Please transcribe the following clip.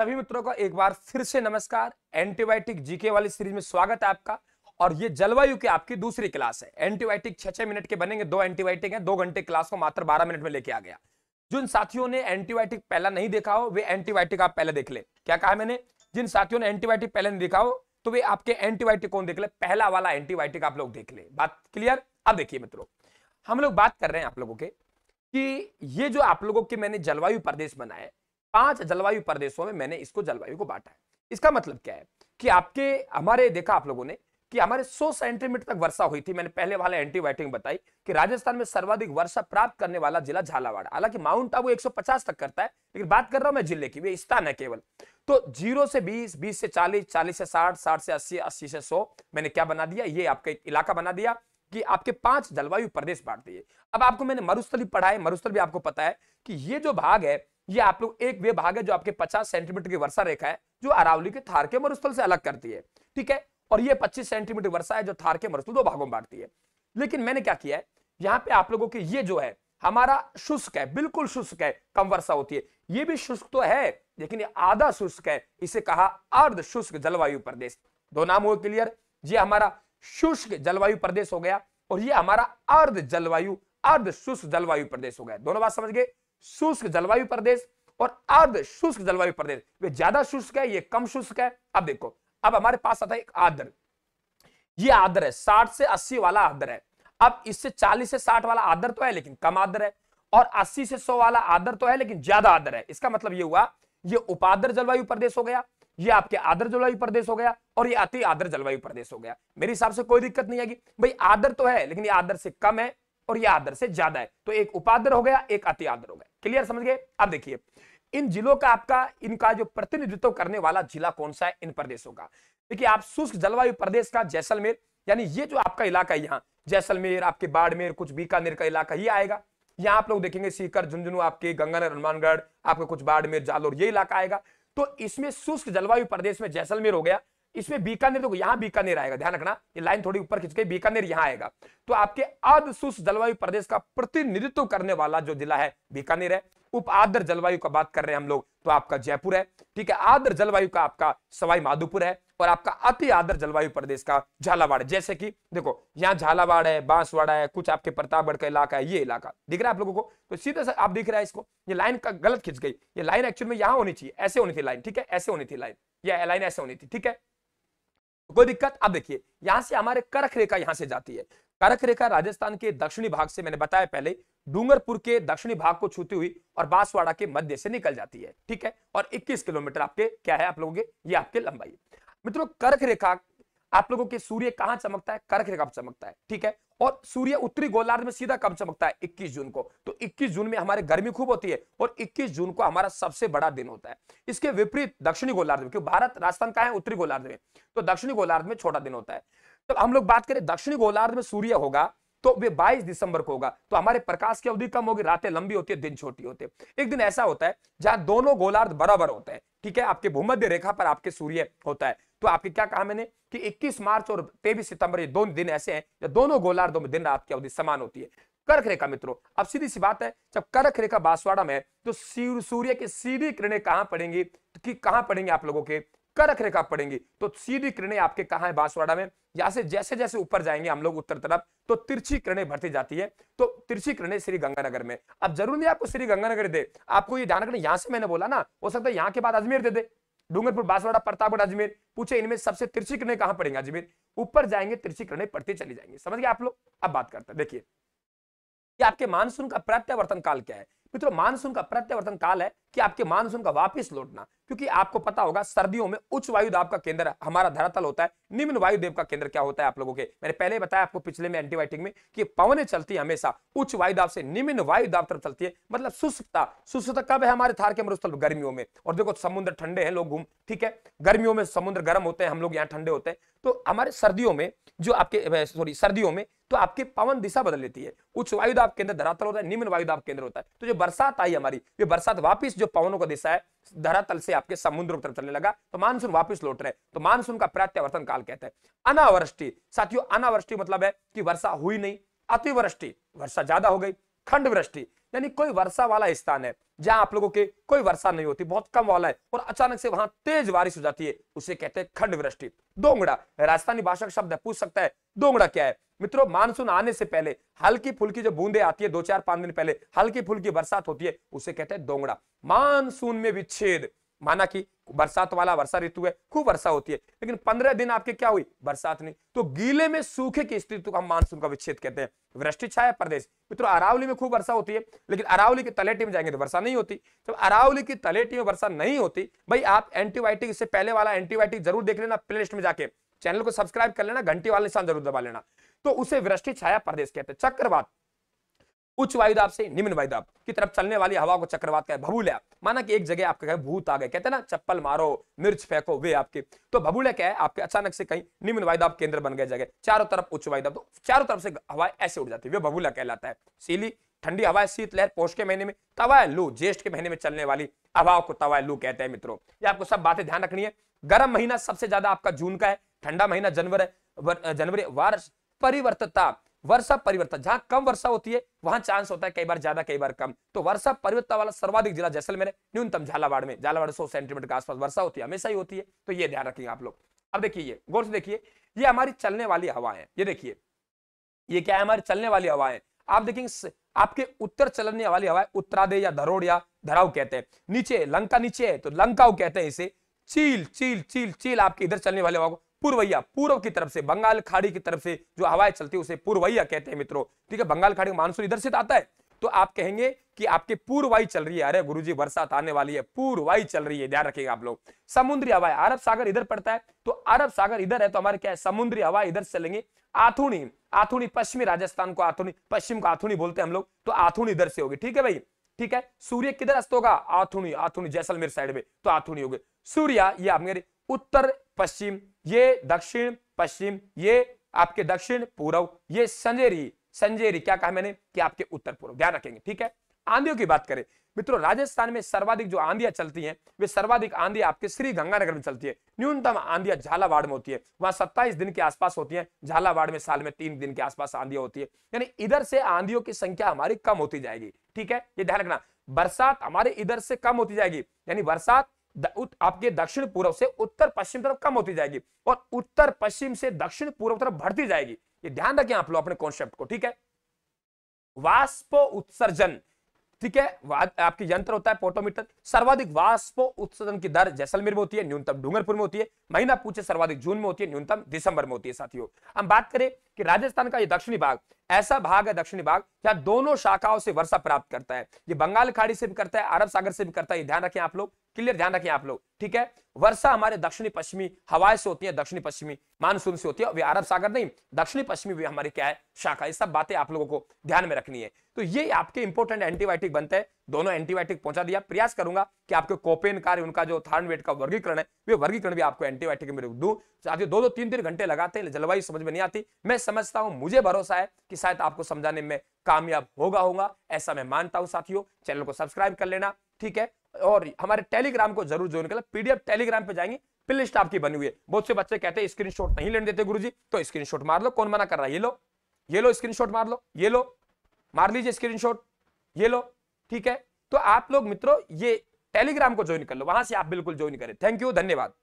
सभी मित्रों का एक बार फिर से नमस्कार। एंटीबायोटिक जीके वाली सीरीज में स्वागत है आपका। और ये जलवायु की आपकी दूसरी क्लास है। एंटीबायोटिक 6-6 मिनट के बनेंगे, 2 एंटीबायोटिक हैं, 2 घंटे क्लास को मात्र 12 मिनट में लेके आ गया। जिन साथियों ने एंटीबायोटिक पहला नहीं देखा हो वे एंटीबायोटिक आप पहले देख ले। क्या कहा मैंने? जिन साथियों ने एंटीबायोटिक पहले नहीं देखा हो तो वे आपके एंटीबायोटिक कौन देख ले, पहला वाला एंटीबायोटिक आप लोग देख ले। बात क्लियर? अब देखिए मित्रों, हम लोग बात कर रहे हैं आप लोगों के कि ये जो आप लोगों के मैंने जलवायु प्रदेश बनाए, 5 जलवायु प्रदेशों में मैंने इसको जलवायु को बांटा है। इसका मतलब क्या है कि आपके हमारे देखा आप लोगों ने कि हमारे 100 सेंटीमीटर तक वर्षा हुई थी। मैंने पहले वाले एंटीबायोटिक में बताई कि राजस्थान में सर्वाधिक वर्षा प्राप्त करने वाला जिला झालावाड़। हालांकि माउंट आबू 150 तक करता है, लेकिन बात कर रहा हूं मैं जिले की, वे स्थान है केवल। तो 0 से 20, 20 से 40, 40 से 60, 60 से 80, 80 से 100 मैंने क्या बना दिया, ये आपका इलाका बना दिया कि आपके 5 जलवायु प्रदेश बांट दिए। अब आपको मैंने मरुस्थल पढ़ा है, मरुस्थल भी आपको पता है कि ये जो भाग है ये आप लोग एक वे भाग है जो आपके 50 सेंटीमीटर की वर्षा रेखा है जो अरावली के थार के मरुस्थल से अलग करती है, ठीक है। और ये 25 सेंटीमीटर वर्षा है जो थार के मरुस्थल 2 भागों में बांटती है। लेकिन मैंने क्या किया है, यहाँ पे आप लोगों के ये जो है हमारा शुष्क है, बिल्कुल शुष्क है, कम वर्षा होती है। ये भी शुष्क तो है लेकिन ये आधा शुष्क है, इसे कहा अर्ध शुष्क जलवायु प्रदेश। 2 नाम हो क्लियर? ये हमारा शुष्क जलवायु प्रदेश हो गया और ये हमारा अर्ध शुष्क जलवायु प्रदेश हो गया। दोनों बात समझ गए? शुष्क जलवायु प्रदेश और अर्ध शुष्क जलवायु प्रदेश। वे ज्यादा शुष्क है, ये कम शुष्क है। अब देखो, अब हमारे पास आता है एक आर्द्र। ये आर्द्र है, 60 से 80 वाला आर्द्र है। अब इससे 40 से 60 वाला आर्द्र तो है लेकिन कम आर्द्र है, और 80 से 100 वाला आर्द्र तो है लेकिन ज्यादा आर्द्र है। इसका मतलब ये हुआ ये उपाद्र जलवायु प्रदेश हो गया, ये आपके आर्द्र जलवायु प्रदेश हो गया, और ये अति आर्द्र जलवायु प्रदेश हो गया। मेरे हिसाब से कोई दिक्कत नहीं आएगी भाई। आर्द्र तो है लेकिन ये आर्द्र से कम है और ये आर्द्र से ज्यादा है, तो एक उपाद्र हो गया, एक अति आर्द्र हो गया। क्लियर? समझ गए? अब देखिए इन जिलों का आपका इनका जो प्रतिनिधित्व करने वाला जिला कौन सा है इन प्रदेशों का। देखिए आप शुष्क जलवायु प्रदेश का जैसलमेर, यानी ये जो आपका इलाका है यहाँ जैसलमेर, आपके बाड़मेर, कुछ बीकानेर का इलाका ये आएगा। यहाँ आप लोग देखेंगे सीकर, झुंझुनू, आपके गंगानगर, हनुमानगढ़, आपका कुछ बाड़मेर, जालोर, ये इलाका आएगा। तो इसमें शुष्क जलवायु प्रदेश में जैसलमेर हो गया। इसमें बीकानेर, तो यहां बीकानेर आएगा, ध्यान रखना, ये लाइन थोड़ी ऊपर खिंच गई, बीकानेर यहां आएगा। तो आपके अर्ध शुष्क जलवायु प्रदेश का प्रतिनिधित्व करने वाला जो जिला है बीकानेर है। उप आर्द्र जलवायु का बात कर रहे हैं हम लोग तो आपका जयपुर है, ठीक है। आर्द्र जलवायु का आपका सवाई माधोपुर है, और आपका अति आर्द्र जलवायु प्रदेश का झालावाड़ है। जैसे कि देखो यहाँ झालावाड़ है, बांसवाड़ा है, कुछ आपके प्रतापगढ़ का इलाका है, ये इलाका दिख रहा है आप लोगों को। तो सीधे से आप दिख रहा है इसको, ये लाइन का गलत खिंच गई। ये लाइन एक्चुअल में यहां होनी चाहिए, ऐसे होनी थी लाइन, ठीक है, ऐसे होनी थी लाइन, ये लाइन ऐसे होनी थी, ठीक है, कोई दिक्कत? अब देखिए यहां से हमारे करक रेखा यहां से जाती है। करक रेखा राजस्थान के दक्षिणी भाग से, मैंने बताया पहले, डूंगरपुर के दक्षिणी भाग को छूती हुई और बांसवाड़ा के मध्य से निकल जाती है, ठीक है। और 21 किलोमीटर आपके क्या है आप लोगों के, ये आपके लंबाई। मित्रों कर्क रेखा आप लोगों के सूर्य कहां चमकता है? कर्क रेखा पर चमकता है, ठीक है। और सूर्य उत्तरी गोलार्ध में सीधा कब चमकता है? 21 जून को। तो 21 जून में हमारे गर्मी खूब होती है और 21 जून को हमारा सबसे बड़ा दिन होता है। इसके विपरीत दक्षिणी गोलार्ध में, क्योंकि भारत राजस्थान का है उत्तरी गोलार्ध में, तो दक्षिणी गोलार्ध में छोटा दिन होता है। तो हम लोग बात करें दक्षिणी गोलार्ध में सूर्य होगा तो वे 22 दिसंबर को होगा। तो हमारे प्रकाश की अवधि कम होगी, रातें लंबी होती है, दिन छोटी होती है। एक दिन ऐसा होता है जहां दोनों गोलार्ध बराबर होते हैं, ठीक है। आपके भूमध्य रेखा पर आपके सूर्य होता है। तो आपके क्या कहा मैंने कि 21 मार्च और 23 सितंबर ये 2 दिन ऐसे हैं जब दोनों गोलार्धों में दिन रात की अवधि समान होती है। कर्क रेखा मित्रों, अब सीधी सी बात है, जब कर्क रेखा बांसवाड़ा में है तो सूर्य की सीधी किरणें कहां पड़ेंगी, कि कहां पड़ेंगे आप लोगों के कर्क रेखा पड़ेंगी। तो सीधी किरणें आपके कहां है? बांसवाड़ा में। यहां से जैसे जैसे ऊपर जाएंगे हम लोग उत्तर तरफ तो तिरछी किरणें बढ़ती जाती है। तो तिरछी किरणें श्री गंगानगर में। अब जरूर नहीं आपको श्री गंगानगर दे, आपको ये ध्यान रखना, यहां से मैंने बोला ना, हो सकता है यहां के बाद अजमेर दे दे, डूंगरपुर, बांसवाड़ा, प्रतापगढ़, अजमेर। पूछे इनमें सबसे तिरछी किरणें कहां पड़ेंगे? अजमेर। ऊपर जाएंगे तिरछी किरणें पड़ती चली जाएंगी। समझ गए आप लोग? अब बात करते हैं, देखिए कि आपके मानसून का प्रत्यावर्तन काल क्या है। मित्रों मानसून का प्रत्यावर्तन काल है कि आपके मानसून का वापस लौटना, क्योंकि आपको पता होगा सर्दियों में उच्च वायु दाब का केंद्र हमारा धरातल होता है, निम्न वायु दाब का केंद्र क्या होता है आप लोगों के, मैंने पहले बताया आपको पिछले में एंटीबायोटिक में कि पवनें चलती है हमेशा उच्च वायु दाब से निम्न वायु दाब तरफ चलती है। मतलब शुष्कता। शुष्कता कब है हमारे थार के मरुस्थल? गर्मियों में। और देखो समुद्र ठंडे हैं, लोग घूम, ठीक है, गर्मियों में समुद्र गर्म होते हैं, हम लोग यहाँ ठंडे होते हैं। तो हमारे सर्दियों में जो आपके सर्दियों में तो आपकी पवन दिशा बदल लेती है। उच्च वायु दाब केंद्र धरातल होता है, निम्न वायु दाब केंद्र होता है। तो जो बरसात आई हमारी, ये बरसात वापस जो पवनों का दिशा है धरातल से आपके समुद्र की तरफ चलने लगा, तो मानसून वापस लौट रहे। तो मानसून का प्रत्यावर्तन काल कहते हैं। अनावृष्टि साथियों, अनावृष्टि मतलब है कि वर्षा हुई नहीं। अतिवृष्टि, वर्षा ज्यादा हो गई। खंड वृष्टि यानी कोई वर्षा वाला स्थान है जहां आप लोगों के कोई वर्षा नहीं होती, बहुत कम वाला है और अचानक से वहां तेज बारिश हो जाती है, उसे कहते हैं खंड वृष्टि। दोंगड़ा राजस्थानी भाषा का शब्द है, पूछ सकता है दोंगड़ा क्या है। मित्रों, मानसून आने से पहले हल्की फुल्की जो बूंदे आती है, 2-4-5 दिन पहले हल्की फुल्की बरसात होती है, उसे कहते हैं दोंगड़ा। मानसून में विच्छेद, माना कि बरसात वाला वर्षा ऋतु है, खूब वर्षा होती है, लेकिन 15 दिन आपके क्या हुई, बरसात नहीं, तो गीले में सूखे की स्थिति को हम मानसून का विच्छेद कहते हैं। वृष्टि छाया प्रदेश, मित्रों अरावली में खूब वर्षा होती है, लेकिन अरावली की तलेटी में जाएंगे तो वर्षा नहीं होती। जब अरावली की तलेटी में वर्षा नहीं होती, भाई आप एंटीबायोटिक, इससे पहले वाला एंटीबायोटिक जरूर देख लेना, प्लेलिस्ट में जाके चैनल को सब्सक्राइब कर लेना, घंटी वाला निशान जरूर दबा लेना। तो उसे वृष्टि छाया प्रदेश कहते हैं। चक्रवात, उच्च वायुदाब से निम्न वायुदाब की तरफ चलने वाली हवा को चक्रवात का है। भभूल्या, माना कि एक जगह आपके घर भूत आ गए, कहते हैं ना चप्पल मारो मिर्च फेंको, वे आपके, तो भभूल्या क्या है, आपके अचानक से कहीं निम्न वायुदाब केंद्र बन गए जगह, चारों तरफ उच्च वायुदाब, तो चारों तरफ से हवाएं ऐसे उड़ जाती है, वे भभूल्या कहलाता है। सीली ठंडी हवाएं, शीतलहर पौष के महीने में, तवाए लू ज्येष्ठ के महीने में चलने वाली हवाओं को तवाए लू कहते हैं। मित्रों ये आपको सब बातें ध्यान रखनी है। गर्म महीना सबसे ज्यादा आपका जून का है, ठंडा महीना जनवरी। वर्ष परिवर्तनता, वर्षा परिवर्तन, जहां कम वर्षा होती है वहां चांस होता है कई बार ज्यादा कई बार कम, तो वर्षा परिवर्तन वाला सर्वाधिक जिला जैसलमेर है, न्यूनतम झालावाड़ में, झालावाड़ 100 सेंटीमीटर के आसपास वर्षा होती है, हमेशा ही होती है, तो ये ध्यान रखिए आप लोग। अब देखिए, ये गौर से देखिए, ये हमारी चलने वाली हवा है, ये देखिए ये क्या है, हमारी चलने वाली हवा है। आप देखेंगे आपके उत्तर चलने वाली हवा है, उत्तरादे या धरोड़ या धराव कहते हैं। नीचे लंका नीचे है तो लंकाऊ कहते हैं इसे। चील चील चील चील आपके इधर चलने वाले हवा को पूर्वैया, पूर्व की तरफ से बंगाल खाड़ी की तरफ से जो हवाएं चलती है उसे पूर्वैया कहते हैं। मित्रों ठीक है, बंगाल खाड़ी मानसून इधर से आता है, तो आप कहेंगे कि आपके पूर्वाई चल रही है, अरे गुरुजी बरसात आने वाली है, पूर्वाई चल रही है, ध्यान रखिएगा आप लोग। समुद्री हवाएं, अरब सागर इधर पड़ता है, तो अरब सागर इधर है तो हमारे क्या है, समुद्री हवा इधर से चलेंगे। आथुनी, आथुनी पश्चिमी राजस्थान को आथुनी, पश्चिम को आथुनी बोलते हैं हम लोग, तो आथुनी इधर से होगी, ठीक है भाई, ठीक है। सूर्य किधर अस्त होगा, आथुनी, आथुनी जैसलमेर साइड में, तो आथुनी होगी। सूर्य ये आप मेरे उत्तर पश्चिम, ये दक्षिण पश्चिम, ये आपके दक्षिण पूर्व, ये संजेरी, संजेरी क्या कहा मैंने कि आपके उत्तर पूर्व, ध्यान रखेंगे, ठीक है। आंधियों की बात करें मित्रों, राजस्थान में सर्वाधिक जो आंधियां चलती हैं वे सर्वाधिक आंधियां आपके श्री गंगानगर में चलती है। न्यूनतम आंधियां झालावाड़ में होती है, वहां 27 दिन के आसपास होती है, झालावाड़ में साल में 3 दिन के आसपास आंधियां होती है, यानी इधर से आंधियों की संख्या हमारी कम होती जाएगी, ठीक है, ये ध्यान रखना। बरसात हमारे इधर से कम होती जाएगी, यानी बरसात आपके दक्षिण पूर्व से उत्तर पश्चिम तरफ कम होती जाएगी और उत्तर पश्चिम से दक्षिण पूर्व तरफ बढ़ती जाएगी, ये ध्यान रखें आप लोग अपने कॉन्सेप्ट को, ठीक है। वाष्प उत्सर्जन, ठीक है, आपकी यंत्र होता है पोटोमीटर, सर्वाधिक वाष्प उत्सर्जन की दर जैसलमेर में होती है, न्यूनतम डूंगरपुर में होती है। महीना पूछे सर्वाधिक जून में होती है, न्यूनतम दिसंबर में होती है। साथियों हम बात करें कि राजस्थान का ये दक्षिणी भाग ऐसा भाग है, दक्षिणी भाग जहां दोनों शाखाओं से वर्षा प्राप्त करता है, ये बंगाल खाड़ी से भी करता है, अरब सागर से भी करता है, ये ध्यान रखें आप लोग, क्लियर, ध्यान रखें आप लोग, ठीक है। वर्षा हमारे दक्षिणी पश्चिमी हवाएं से होती है, दक्षिणी पश्चिमी मानसून से होती है, वे अरब सागर नहीं, दक्षिणी पश्चिमी भी हमारी क्या है, शाखा, ये सब बातें आप लोगों को ध्यान में रखनी है। तो ये आपके इंपॉर्टेंट एंटीबायोटिक बनते हैं, दोनों एंटीबायोटिक पहुंचा दिया। प्रयास करूंगा कि आपके कोपेन कार्य, उनका जो थार्नवेट का वर्गीकरण है, वे वर्गीकरण भी आपको एंटीबायोटिक में दूं। साथियों 2-2, 3-3 घंटे लगाते हैं, जलवायु समझ में नहीं आती, मैं समझता हूं, मुझे भरोसा है कि शायद आपको समझाने में कामयाब होगा, ऐसा मैं मानता हूं। साथियों चैनल को सब्सक्राइब कर लेना, ठीक है, और हमारे टेलीग्राम को जरूर ज्वाइन कर लेना, पीडीएफ टेलीग्राम पे जाएंगे, प्ले लिस्ट आपकी बनी हुई है। बहुत से बच्चे कहते हैं स्क्रीनशॉट नहीं लेने देते गुरुजी, तो स्क्रीनशॉट मार लो, कौन मना कर रहा है, ये लो, ये लो स्क्रीनशॉट मार लो, ये लो मार लीजिए स्क्रीनशॉट, ये लो, ठीक है। तो आप लोग मित्रों ये टेलीग्राम को ज्वाइन कर लो, वहां से आप बिल्कुल ज्वाइन करें। थैंक यू, धन्यवाद।